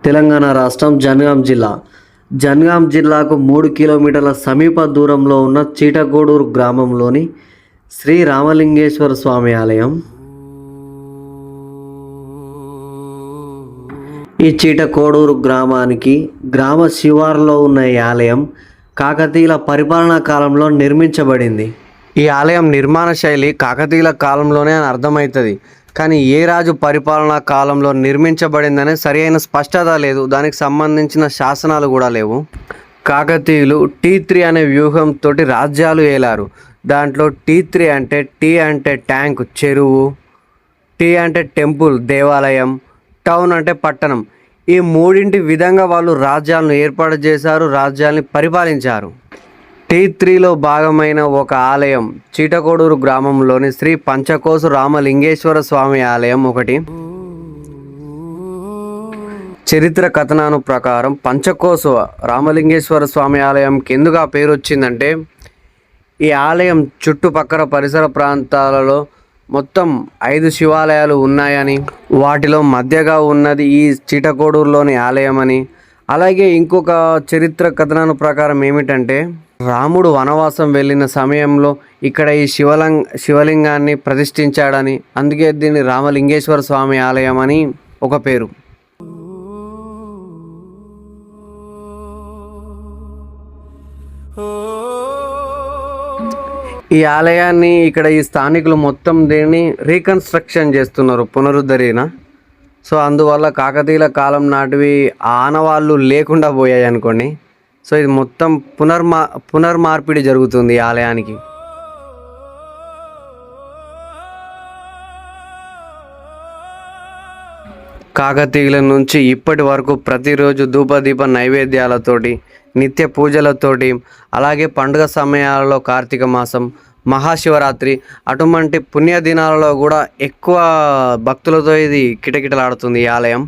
తెలంగాణ రాష్ట్రం జనగాం జిల్లాకు 3 కిలోమీటర్ల సమీప దూరంలో ఉన్న చీటకోడూరు గ్రామంలోని శ్రీ రామలింగేశ్వర స్వామి ఆలయం. ఈ చీటకోడూరు గ్రామానికి గ్రామ శివారులో ఉన్న ఈ ఆలయం కాకతీయుల పరిపాలనా కాలంలో నిర్మించబడింది. ఈ ఆలయం నిర్మాణ శైలి కాకతీయుల కాలంలోనే అని అర్థమవుతుంది, కానీ ఏ రాజు పరిపాలనా కాలంలో నిర్మించబడిందనే సరి అయిన స్పష్టత లేదు. దానికి సంబంధించిన శాసనాలు కూడా లేవు. కాకతీయులు T3 అనే వ్యూహంతో రాజ్యాలు ఏలారు. దాంట్లో T3 అంటే టీ అంటే ట్యాంక్ చెరువు, టీ అంటే టెంపుల్ దేవాలయం, టౌన్ అంటే పట్టణం. ఈ మూడింటి విధంగా వాళ్ళు రాజ్యాలను ఏర్పాటు చేశారు, రాజ్యాల్ని పరిపాలించారు. T3లో భాగమైన ఒక ఆలయం చీటకోడూరు గ్రామంలోని శ్రీ పంచకోసు రామలింగేశ్వర స్వామి ఆలయం ఒకటి. చరిత్ర కథనాను ప్రకారం పంచకోసు రామలింగేశ్వర స్వామి ఆలయం ఎందుకు ఆ పేరు వచ్చిందంటే, ఈ ఆలయం చుట్టుపక్కల పరిసర ప్రాంతాలలో మొత్తం 5 శివాలయాలు ఉన్నాయని, వాటిలో మధ్యగా ఉన్నది ఈ చీటకోడూరులోని ఆలయం అని. అలాగే ఇంకొక చరిత్ర కథనాల ప్రకారం ఏమిటంటే, రాముడు వనవాసం వెళ్ళిన సమయంలో ఇక్కడ ఈ శివలింగాన్ని ప్రతిష్ఠించాడని, అందుకే దీన్ని రామలింగేశ్వర స్వామి ఆలయం అని ఒక పేరు. ఈ ఆలయాన్ని ఇక్కడ ఈ స్థానికులు మొత్తం దీన్ని రీకన్స్ట్రక్షన్ చేస్తున్నారు, పునరుద్ధరణ. సో అందువల్ల కాకతీయుల కాలం నాటివి ఆనవాళ్ళు లేకుండా పోయాయి అనుకోండి. సో ఇది మొత్తం పునర్మార్పిడి జరుగుతుంది ఈ ఆలయానికి. కాకతీయుల నుంచి ఇప్పటి వరకు ప్రతిరోజు ధూపదీప నైవేద్యాలతోటి, నిత్య పూజలతోటి, అలాగే పండుగ సమయాలలో కార్తీక మాసం, మహాశివరాత్రి అటువంటి పుణ్యదినాలలో కూడా ఎక్కువ భక్తులతో ఇది కిటకిటలాడుతుంది ఈ ఆలయం.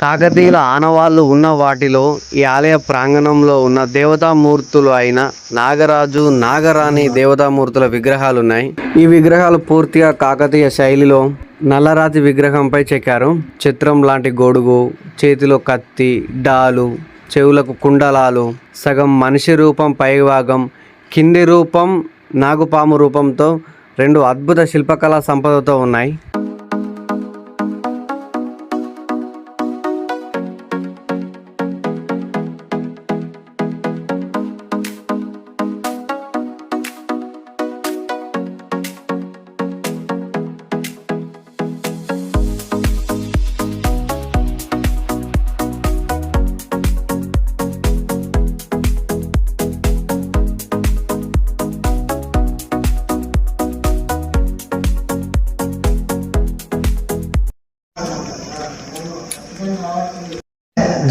కాకతీయుల ఆనవాళ్ళు ఉన్న వాటిలో ఈ ఆలయ ప్రాంగణంలో ఉన్న దేవతామూర్తులు అయిన నాగరాజు, నాగరాణి దేవతామూర్తుల విగ్రహాలు ఉన్నాయి. ఈ విగ్రహాలు పూర్తిగా కాకతీయ శైలిలో నల్లరాతి విగ్రహంపై చెక్కారు. చిత్రం లాంటి గొడుగు, చేతిలో కత్తి, డాలు, చెవులకు కుండలాలు, సగం మనిషి రూపం పైభాగం, కింది రూపం నాగుపాము రూపంతో 2 అద్భుత శిల్పకళా సంపదతో ఉన్నాయి.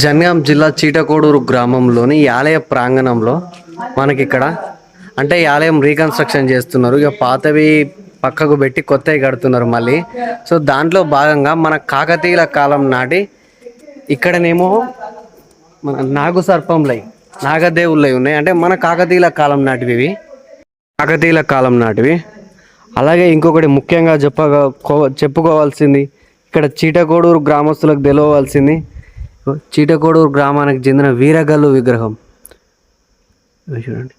జనగాం జిల్లా చీటకోడూరు గ్రామంలోని ఈ ఆలయ ప్రాంగణంలో మనకి ఇక్కడ అంటే ఈ ఆలయం రీకన్స్ట్రక్షన్ చేస్తున్నారు. ఇక పాతవి పక్కకు పెట్టి కొత్తవి కడుతున్నారు మళ్ళీ. సో దాంట్లో భాగంగా మన కాకతీయుల కాలం నాటి ఇక్కడనేమో మన నాగు సర్పంలై నాగదేవుళ్ళై ఉన్నాయి. అంటే మన కాకతీయుల కాలం నాటివి ఇవి, కాకతీయుల కాలం నాటివి. అలాగే ఇంకొకటి ముఖ్యంగా చెప్పుకోవాల్సింది ఇక్కడ చీటకోడూరు గ్రామస్తులకు తెలవలసింది, చీటకోడూరు గ్రామానికి చెందిన వీరగల్లు విగ్రహం చూడండి.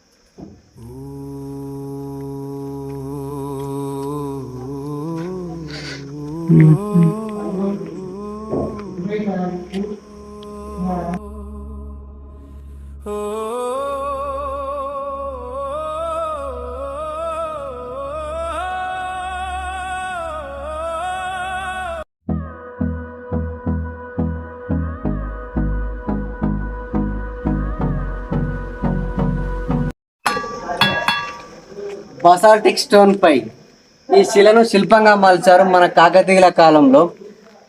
బసాల్టిక్ స్టోన్ పై ఈ శిలను శిల్పంగా మలిచారు మన కాకతీయుల కాలంలో.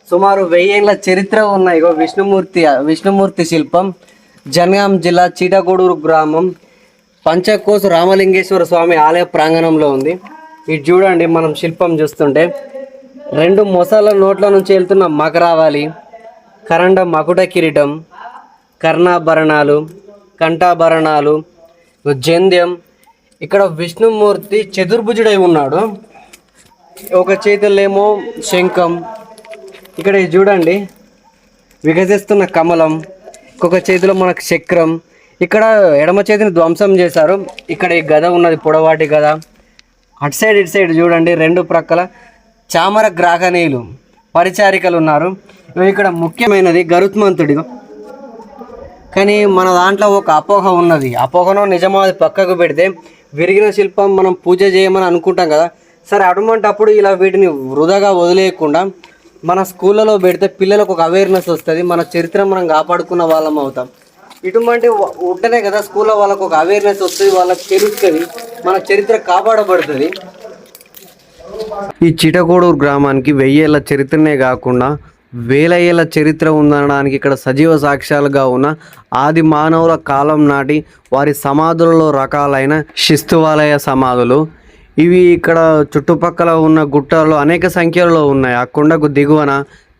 సుమారు 1000 ఏళ్ల చరిత్ర ఉన్న ఇగో విష్ణుమూర్తి శిల్పం జనగాం జిల్లా చీటకోడూరు గ్రామం పంచకోసు రామలింగేశ్వర స్వామి ఆలయ ప్రాంగణంలో ఉంది. ఇది చూడండి, మనం శిల్పం చూస్తుంటే 2 మొసళ్ళ నోట్ల నుంచి వెళ్తున్న మకరావాలి, కరండ మకుట కిరీటం, కర్ణాభరణాలు, కంఠాభరణాలు, జంధ్యం. ఇక్కడ విష్ణుమూర్తి చతుర్భుజుడై ఉన్నాడు. ఒక చేతులేమో శంఖం, ఇక్కడ చూడండి వికసిస్తున్న కమలం, ఇంకొక చేతిలో మనకు చక్రం. ఇక్కడ ఎడమ చేతిని ధ్వంసం చేశారు. ఇక్కడ ఈ గద ఉన్నది, పొడవాటి గద. అటు సైడ్ ఇటు సైడ్ చూడండి 2 ప్రక్కల చామర గ్రాహనీయులు పరిచారికలు ఉన్నారు. ఇక్కడ ముఖ్యమైనది గరుత్మంతుడి. కానీ మన దాంట్లో ఒక అపోహ ఉన్నది. అపోహను నిజమో అది పక్కకు పెడితే విరిగిన శిల్పం మనం పూజ చేయమని అనుకుంటాం కదా. సరే అటువంటప్పుడు ఇలా వీటిని వృధాగా వదిలేయకుండా మన స్కూళ్ళలో పెడితే పిల్లలకు ఒక అవేర్నెస్ వస్తుంది, మన చరిత్ర మనం కాపాడుకున్న వాళ్ళం అవుతాం. ఇటువంటి ఉంటేనే కదా స్కూల్లో వాళ్ళకు ఒక అవేర్నెస్ వస్తుంది, వాళ్ళకి తెలుస్తుంది, మన చరిత్ర కాపాడబడుతుంది. ఈ చీటకోడూరు గ్రామానికి 1000 ఏళ్ల చరిత్రనే కాకుండా 1000 ఏళ్ల చరిత్ర ఉందనడానికి ఇక్కడ సజీవ సాక్ష్యాలుగా ఉన్న ఆది మానవుల కాలం నాటి వారి సమాధులలో రకాలైన శిస్తువాలయ సమాధులు. ఇవి ఇక్కడ చుట్టుపక్కల ఉన్న గుట్టల్లో అనేక సంఖ్యలో ఉన్నాయి. ఆ కొండకు దిగువన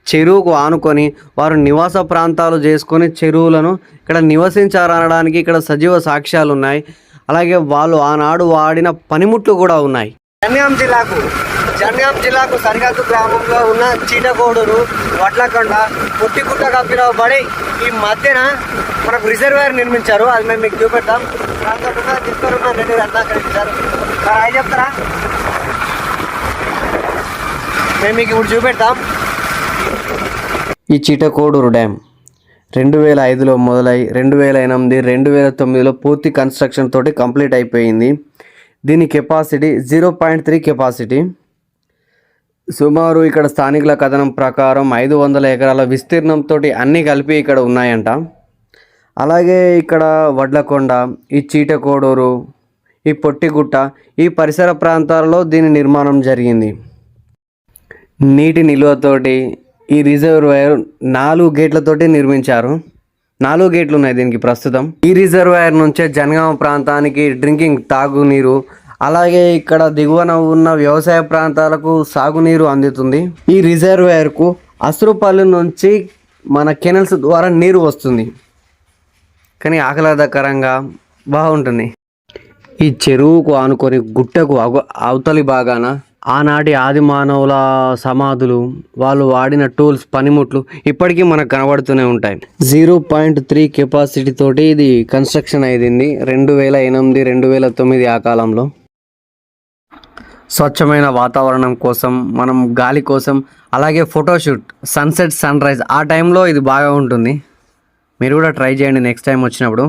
చెరువుకు ఆనుకొని వారు నివాస ప్రాంతాలు చేసుకొని చెరువులను ఇక్కడ నివసించారనడానికి ఇక్కడ సజీవ సాక్ష్యాలు ఉన్నాయి. అలాగే వాళ్ళు ఆనాడు వాడిన పనిముట్లు కూడా ఉన్నాయి. జనగాం జిల్లాకు సరిహద్దు గ్రామంలో ఉన్న చీటకోడూరు వడ్లకొండ పొట్టిగుట్టగా పిలువబడి ఈ మధ్యన మనకు రిజర్వాయర్ నిర్మించారు. అది మేము మీకు చూపెడతాం. దాంతో తీసుకున్న రెడ్డి రత్నాకరించారు. సార్ చెప్తారా? మేము మీకు ఇప్పుడు చూపెడతాం. ఈ చీటకోడూరు డ్యామ్ 2005లో మొదలై 2008, 2009లో పూర్తి కన్స్ట్రక్షన్ తోటి కంప్లీట్ అయిపోయింది. దీని కెపాసిటీ 0.3 కెపాసిటీ. సుమారు ఇక్కడ స్థానికుల కథనం ప్రకారం 500 ఎకరాల విస్తీర్ణంతో అన్నీ కలిపి ఇక్కడ ఉన్నాయంట. అలాగే ఇక్కడ వడ్లకొండ, ఈ చీటకోడూరు, ఈ పొట్టిగుట్ట, ఈ పరిసర ప్రాంతాలలో దీని నిర్మాణం జరిగింది. నీటి నిల్వతోటి ఈ రిజర్వాయర్ 4 గేట్లతోటి నిర్మించారు. 4 గేట్లు ఉన్నాయి దీనికి ప్రస్తుతం. ఈ రిజర్వాయర్ నుంచే జనగామ ప్రాంతానికి డ్రింకింగ్ తాగునీరు, అలాగే ఇక్కడ దిగువన ఉన్న వ్యవసాయ ప్రాంతాలకు సాగునీరు అందుతుంది. ఈ రిజర్వాయర్కు అసురుపల్లి నుంచి మన కెనల్స్ ద్వారా నీరు వస్తుంది. కానీ ఆహ్లాదకరంగా బాగుంటుంది. ఈ చెరువుకు ఆనుకొని గుట్టకు అవతలి భాగాన ఆనాటి ఆది మానవుల సమాధులు, వాళ్ళు వాడిన టూల్స్, పనిముట్లు ఇప్పటికీ మనకు కనబడుతూనే ఉంటాయి. 0.3 కెపాసిటీ తోటి ఇది కన్స్ట్రక్షన్ అయింది 2008, 2009 ఆ కాలంలో. స్వచ్ఛమైన వాతావరణం కోసం, మనం గాలి కోసం, అలాగే ఫోటోషూట్, సన్సెట్, సన్ రైజ్ ఆ టైంలో ఇది బాగా ఉంటుంది. మీరు కూడా ట్రై చేయండి నెక్స్ట్ టైం వచ్చినప్పుడు.